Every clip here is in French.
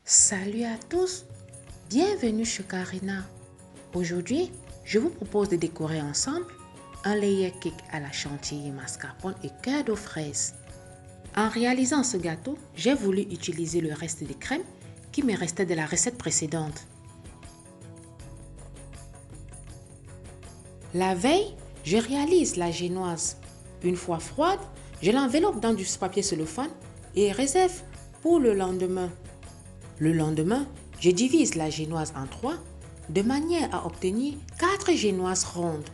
Salut à tous, bienvenue chez Karina. Aujourd'hui, je vous propose de décorer ensemble un layer cake à la chantilly, mascarpone et cœur de fraise. En réalisant ce gâteau, j'ai voulu utiliser le reste des crèmes qui me restait de la recette précédente. La veille, je réalise la génoise. Une fois froide, je l'enveloppe dans du papier cellophane et réserve pour le lendemain. Le lendemain, je divise la génoise en 3 de manière à obtenir 4 génoises rondes.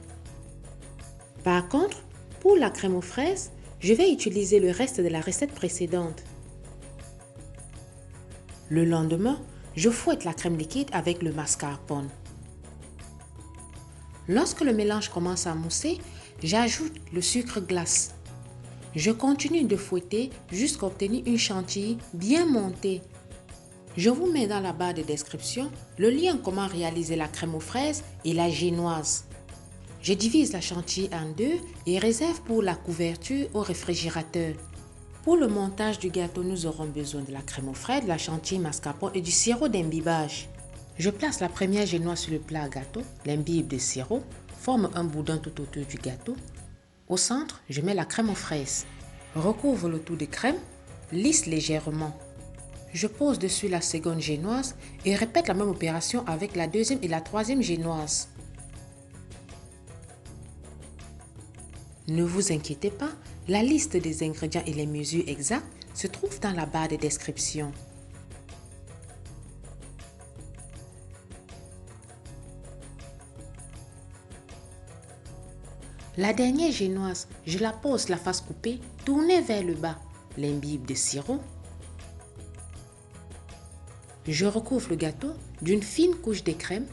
Par contre, pour la crème aux fraises, je vais utiliser le reste de la recette précédente. Le lendemain, je fouette la crème liquide avec le mascarpone. Lorsque le mélange commence à mousser, j'ajoute le sucre glace. Je continue de fouetter jusqu'à obtenir une chantilly bien montée. Je vous mets dans la barre de description le lien comment réaliser la crème aux fraises et la génoise. Je divise la chantilly en 2 et réserve pour la couverture au réfrigérateur. Pour le montage du gâteau, nous aurons besoin de la crème aux fraises, de la chantilly, mascarpone et du sirop d'imbibage. Je place la première génoise sur le plat à gâteau, l'imbibe de sirop, forme un boudin tout autour du gâteau. Au centre, je mets la crème aux fraises. Recouvre le tout de crème, lisse légèrement. Je pose dessus la seconde génoise et répète la même opération avec la deuxième et la troisième génoise. Ne vous inquiétez pas, la liste des ingrédients et les mesures exactes se trouvent dans la barre de description. La dernière génoise, je la pose la face coupée, tournée vers le bas, l'imbibe de sirop. Je recouvre le gâteau d'une fine couche de crème,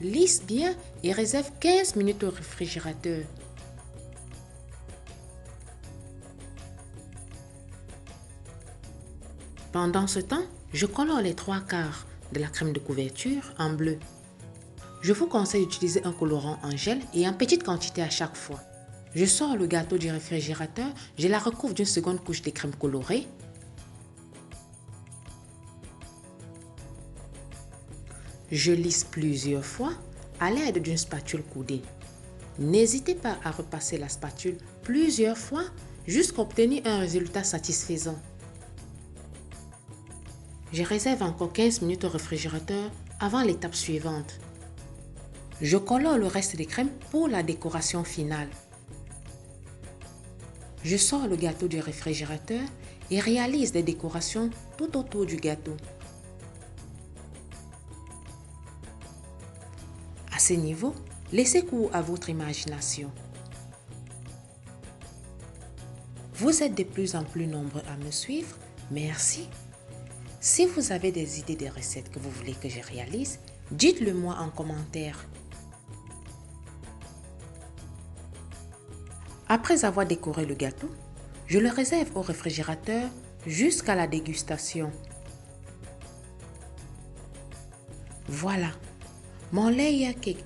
lisse bien et réserve 15 minutes au réfrigérateur. Pendant ce temps, je colore les 3/4 de la crème de couverture en bleu. Je vous conseille d'utiliser un colorant en gel et en petite quantité à chaque fois. Je sors le gâteau du réfrigérateur, je la recouvre d'une seconde couche de crème colorée. Je lisse plusieurs fois à l'aide d'une spatule coudée. N'hésitez pas à repasser la spatule plusieurs fois jusqu'à obtenir un résultat satisfaisant. Je réserve encore 15 minutes au réfrigérateur avant l'étape suivante. Je colore le reste des crèmes pour la décoration finale. Je sors le gâteau du réfrigérateur et réalise des décorations tout autour du gâteau. À ce niveau, laissez cours à votre imagination. Vous êtes de plus en plus nombreux à me suivre, merci. Si vous avez des idées de recettes que vous voulez que je réalise, dites-le moi en commentaire. Après avoir décoré le gâteau, je le réserve au réfrigérateur jusqu'à la dégustation. Voilà, mon layer cake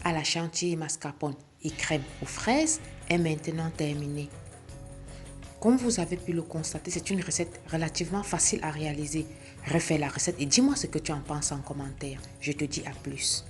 à la chantilly, mascarpone et crème aux fraises est maintenant terminé. Comme vous avez pu le constater, c'est une recette relativement facile à réaliser. Refais la recette et dis-moi ce que tu en penses en commentaire. Je te dis à plus.